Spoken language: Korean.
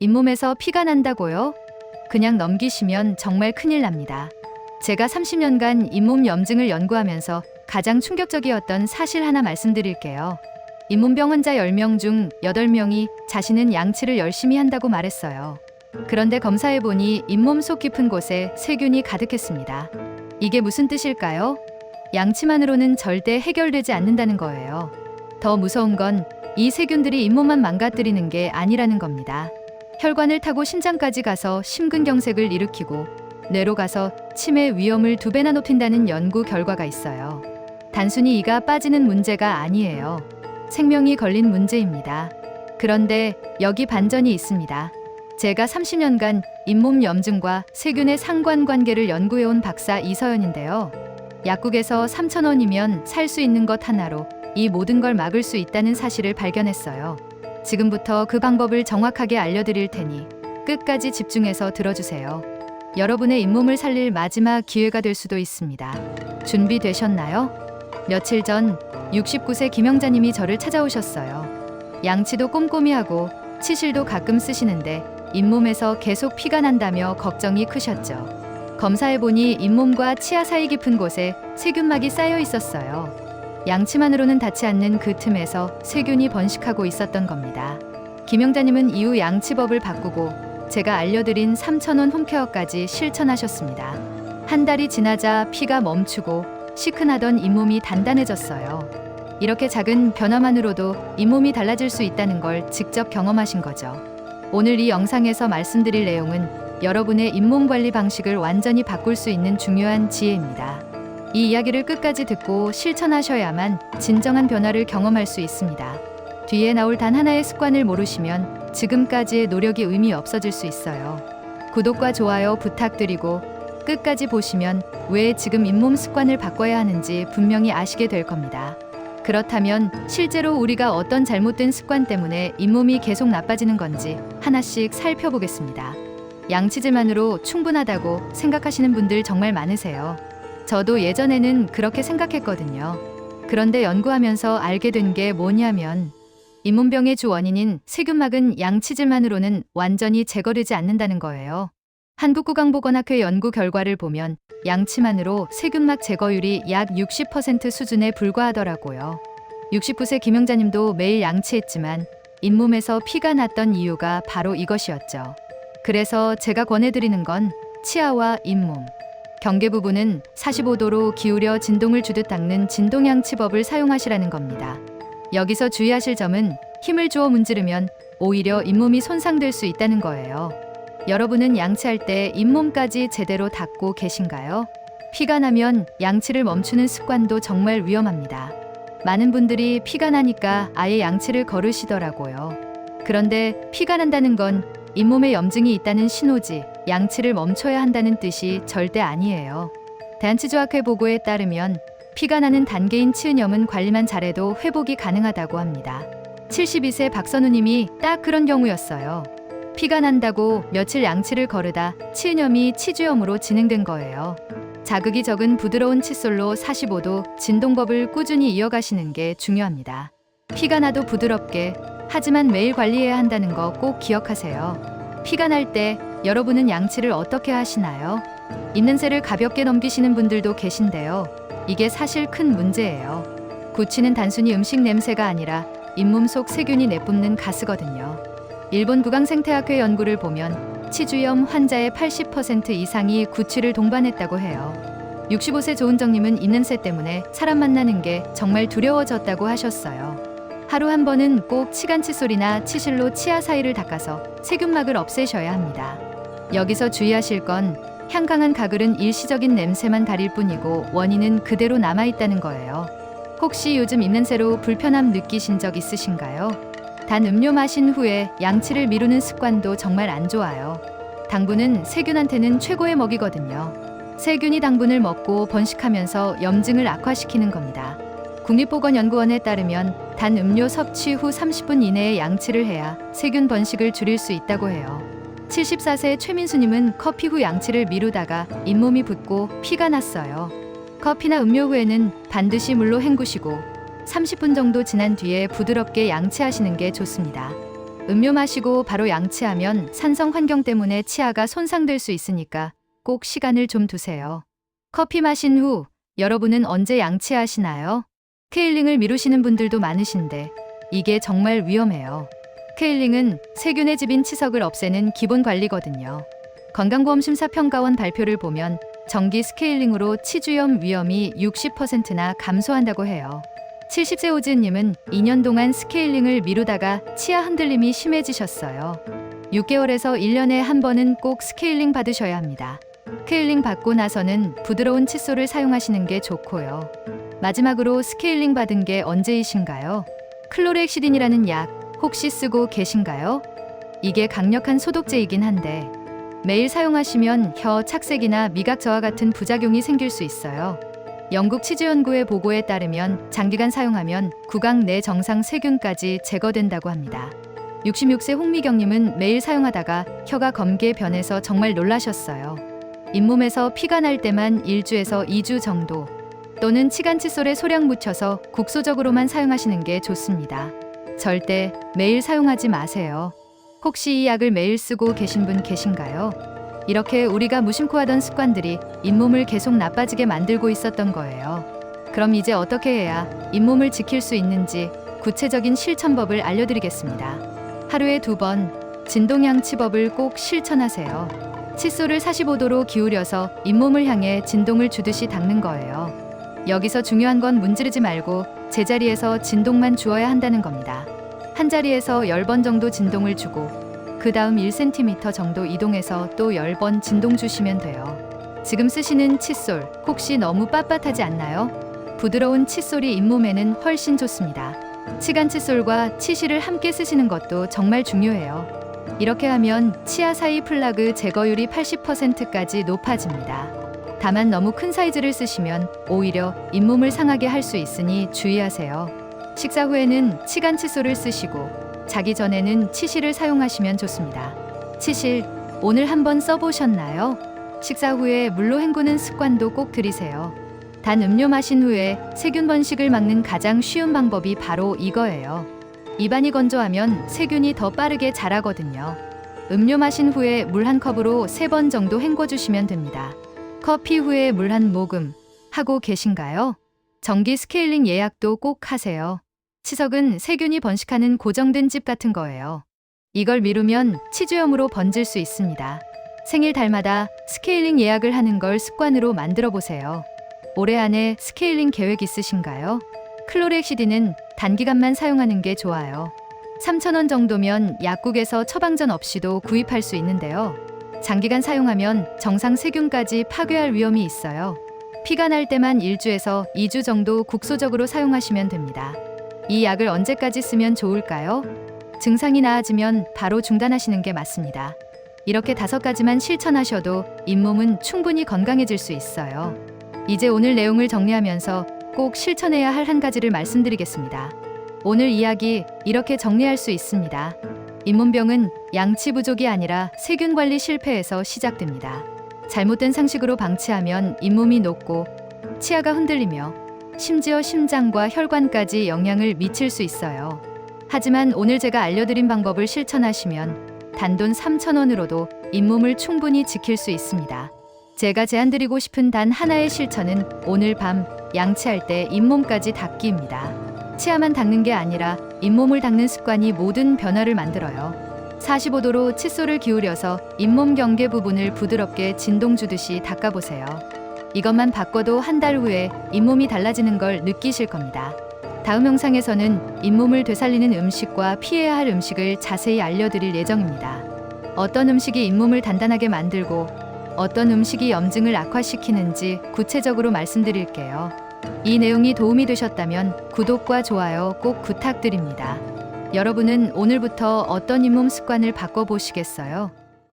잇몸에서 피가 난다고요? 그냥 넘기시면 정말 큰일 납니다. 제가 30년간 잇몸 염증을 연구하면서 가장 충격적이었던 사실 하나 말씀드릴게요. 잇몸병 환자 10명 중 8명이 자신은 양치를 열심히 한다고 말했어요. 그런데 검사해보니 잇몸 속 깊은 곳에 세균이 가득했습니다. 이게 무슨 뜻일까요? 양치만으로는 절대 해결되지 않는다는 거예요. 더 무서운 건 이 세균들이 잇몸만 망가뜨리는 게 아니라는 겁니다. 혈관을 타고 신장까지 가서 심근경색을 일으키고 뇌로 가서 치매 위험을 2배나 높인다는 연구 결과가 있어요. 단순히 이가 빠지는 문제가 아니에요. 생명이 걸린 문제입니다. 그런데 여기 반전이 있습니다. 제가 30년간 잇몸 염증과 세균의 상관관계를 연구해온 박사 이서연인데요. 약국에서 3,000원이면 살 수 있는 것 하나로 이 모든 걸 막을 수 있다는 사실을 발견했어요. 지금부터 그 방법을 정확하게 알려드릴 테니 끝까지 집중해서 들어주세요. 여러분의 잇몸을 살릴 마지막 기회가 될 수도 있습니다. 준비되셨나요? 며칠 전 69세 김영자님이 저를 찾아오셨어요. 양치도 꼼꼼히 하고 치실도 가끔 쓰시는데 잇몸에서 계속 피가 난다며 걱정이 크셨죠. 검사해보니 잇몸과 치아 사이 깊은 곳에 세균막이 쌓여 있었어요. 양치만으로는 닿지 않는 그 틈에서 세균이 번식하고 있었던 겁니다. 김영자님은 이후 양치법을 바꾸고 제가 알려드린 3,000원 홈케어까지 실천하셨습니다. 한 달이 지나자 피가 멈추고 시큰하던 잇몸이 단단해졌어요. 이렇게 작은 변화만으로도 잇몸이 달라질 수 있다는 걸 직접 경험하신 거죠. 오늘 이 영상에서 말씀드릴 내용은 여러분의 잇몸 관리 방식을 완전히 바꿀 수 있는 중요한 지혜입니다. 이 이야기를 끝까지 듣고 실천하셔야만 진정한 변화를 경험할 수 있습니다. 뒤에 나올 단 하나의 습관을 모르시면 지금까지의 노력이 의미 없어질 수 있어요. 구독과 좋아요 부탁드리고 끝까지 보시면 왜 지금 잇몸 습관을 바꿔야 하는지 분명히 아시게 될 겁니다. 그렇다면 실제로 우리가 어떤 잘못된 습관 때문에 잇몸이 계속 나빠지는 건지 하나씩 살펴보겠습니다. 양치질만으로 충분하다고 생각하시는 분들 정말 많으세요. 저도 예전에는 그렇게 생각했거든요. 그런데 연구하면서 알게 된 게 뭐냐면 잇몸병의 주 원인인 세균막은 양치질만으로는 완전히 제거되지 않는다는 거예요. 한국구강보건학회 연구 결과를 보면 양치만으로 세균막 제거율이 약 60% 수준에 불과하더라고요. 69세 김영자님도 매일 양치했지만 잇몸에서 피가 났던 이유가 바로 이것이었죠. 그래서 제가 권해드리는 건 치아와 잇몸, 경계 부분은 45도로 기울여 진동을 주듯 닦는 진동양치법을 사용하시라는 겁니다. 여기서 주의하실 점은 힘을 주어 문지르면 오히려 잇몸이 손상될 수 있다는 거예요. 여러분은 양치할 때 잇몸까지 제대로 닦고 계신가요? 피가 나면 양치를 멈추는 습관도 정말 위험합니다. 많은 분들이 피가 나니까 아예 양치를 거르시더라고요. 그런데 피가 난다는 건 잇몸에 염증이 있다는 신호지 양치를 멈춰야 한다는 뜻이 절대 아니에요. 대한치주학회 보고에 따르면 피가 나는 단계인 치은염은 관리만 잘해도 회복이 가능하다고 합니다. 72세 박선우님이 딱 그런 경우였어요. 피가 난다고 며칠 양치를 거르다 치은염이 치주염으로 진행된 거예요. 자극이 적은 부드러운 칫솔로 45도 진동법을 꾸준히 이어가시는 게 중요합니다. 피가 나도 부드럽게 하지만 매일 관리해야 한다는 거 꼭 기억하세요. 피가 날 때 여러분은 양치를 어떻게 하시나요? 입냄새를 가볍게 넘기시는 분들도 계신데요. 이게 사실 큰 문제예요. 구취는 단순히 음식 냄새가 아니라 잇몸 속 세균이 내뿜는 가스거든요. 일본 구강생태학회 연구를 보면 치주염 환자의 80% 이상이 구취를 동반했다고 해요. 65세 조은정님은 입냄새 때문에 사람 만나는 게 정말 두려워졌다고 하셨어요. 하루 한 번은 꼭 치간 칫솔이나 치실로 치아 사이를 닦아서 세균막을 없애셔야 합니다. 여기서 주의하실 건 향강한 가글은 일시적인 냄새만 가릴 뿐이고 원인은 그대로 남아있다는 거예요. 혹시 요즘 입냄새로 불편함 느끼신 적 있으신가요? 단 음료 마신 후에 양치를 미루는 습관도 정말 안 좋아요. 당분은 세균한테는 최고의 먹이거든요. 세균이 당분을 먹고 번식하면서 염증을 악화시키는 겁니다. 국립보건연구원에 따르면 단 음료 섭취 후 30분 이내에 양치를 해야 세균 번식을 줄일 수 있다고 해요. 74세 최민수님은 커피 후 양치를 미루다가 잇몸이 붓고 피가 났어요. 커피나 음료 후에는 반드시 물로 헹구시고 30분 정도 지난 뒤에 부드럽게 양치하시는 게 좋습니다. 음료 마시고 바로 양치하면 산성 환경 때문에 치아가 손상될 수 있으니까 꼭 시간을 좀 두세요. 커피 마신 후 여러분은 언제 양치하시나요? 케일링을 미루시는 분들도 많으신데 이게 정말 위험해요. 케일링은 세균의 집인 치석을 없애는 기본 관리거든요. 건강보험심사평가원 발표를 보면 정기 스케일링으로 치주염 위험이 60%나 감소한다고 해요. 70세 오지은님은 2년 동안 스케일링을 미루다가 치아 흔들림이 심해지셨어요. 6개월에서 1년에 한 번은 꼭 스케일링 받으셔야 합니다. 스케일링 받고 나서는 부드러운 칫솔을 사용하시는 게 좋고요. 마지막으로 스케일링 받은 게 언제이신가요? 클로렉시딘이라는 약 혹시 쓰고 계신가요? 이게 강력한 소독제이긴 한데 매일 사용하시면 혀 착색이나 미각 저하 같은 부작용이 생길 수 있어요. 영국 치주연구의 보고에 따르면 장기간 사용하면 구강 내 정상 세균까지 제거된다고 합니다. 66세 홍미경님은 매일 사용하다가 혀가 검게 변해서 정말 놀라셨어요. 잇몸에서 피가 날 때만 1주에서 2주 정도 또는 치간 칫솔에 소량 묻혀서 국소적으로만 사용하시는 게 좋습니다. 절대 매일 사용하지 마세요. 혹시 이 약을 매일 쓰고 계신 분 계신가요? 이렇게 우리가 무심코 하던 습관들이 잇몸을 계속 나빠지게 만들고 있었던 거예요. 그럼 이제 어떻게 해야 잇몸을 지킬 수 있는지 구체적인 실천법을 알려드리겠습니다. 하루에 2번 진동양치법을 꼭 실천하세요. 칫솔을 45도로 기울여서 잇몸을 향해 진동을 주듯이 닦는 거예요. 여기서 중요한 건 문지르지 말고 제자리에서 진동만 주어야 한다는 겁니다. 한 자리에서 10번 정도 진동을 주고 그 다음 1cm 정도 이동해서 또 10번 진동 주시면 돼요. 지금 쓰시는 칫솔 혹시 너무 빳빳하지 않나요? 부드러운 칫솔이 잇몸에는 훨씬 좋습니다. 치간 칫솔과 치실을 함께 쓰시는 것도 정말 중요해요. 이렇게 하면 치아 사이 플라그 제거율이 80%까지 높아집니다. 다만 너무 큰 사이즈를 쓰시면 오히려 잇몸을 상하게 할 수 있으니 주의하세요. 식사 후에는 치간 칫솔을 쓰시고 자기 전에는 치실을 사용하시면 좋습니다. 치실 오늘 한번 써보셨나요? 식사 후에 물로 헹구는 습관도 꼭 들이세요. 단 음료 마신 후에 세균 번식을 막는 가장 쉬운 방법이 바로 이거예요. 입안이 건조하면 세균이 더 빠르게 자라거든요. 음료 마신 후에 물 한 컵으로 3번 정도 헹궈주시면 됩니다. 커피 후에 물 한 모금 하고 계신가요? 정기 스케일링 예약도 꼭 하세요. 치석은 세균이 번식하는 고정된 집 같은 거예요. 이걸 미루면 치주염으로 번질 수 있습니다. 생일 달마다 스케일링 예약을 하는 걸 습관으로 만들어 보세요. 올해 안에 스케일링 계획 있으신가요? 클로렉시딘은 단기간만 사용하는 게 좋아요. 3,000원 정도면 약국에서 처방전 없이도 구입할 수 있는데요. 장기간 사용하면 정상 세균까지 파괴할 위험이 있어요. 피가 날 때만 1주에서 2주 정도 국소적으로 사용하시면 됩니다. 이 약을 언제까지 쓰면 좋을까요? 증상이 나아지면 바로 중단하시는 게 맞습니다. 이렇게 5가지만 실천하셔도 잇몸은 충분히 건강해질 수 있어요. 이제 오늘 내용을 정리하면서 꼭 실천해야 할 한 가지를 말씀드리겠습니다. 오늘 이야기 이렇게 정리할 수 있습니다. 잇몸병은 양치 부족이 아니라 세균 관리 실패에서 시작됩니다. 잘못된 상식으로 방치하면 잇몸이 녹고 치아가 흔들리며 심지어 심장과 혈관까지 영향을 미칠 수 있어요. 하지만 오늘 제가 알려드린 방법을 실천하시면 단돈 3,000원으로도 잇몸을 충분히 지킬 수 있습니다. 제가 제안드리고 싶은 단 하나의 실천은 오늘 밤 양치할 때 잇몸까지 닦기입니다. 치아만 닦는 게 아니라 잇몸을 닦는 습관이 모든 변화를 만들어요. 45도로 칫솔을 기울여서 잇몸 경계 부분을 부드럽게 진동 주듯이 닦아보세요. 이것만 바꿔도 한 달 후에 잇몸이 달라지는 걸 느끼실 겁니다. 다음 영상에서는 잇몸을 되살리는 음식과 피해야 할 음식을 자세히 알려드릴 예정입니다. 어떤 음식이 잇몸을 단단하게 만들고 어떤 음식이 염증을 악화시키는지 구체적으로 말씀드릴게요. 이 내용이 도움이 되셨다면 구독과 좋아요 꼭 부탁드립니다. 여러분은 오늘부터 어떤 잇몸 습관을 바꿔보시겠어요?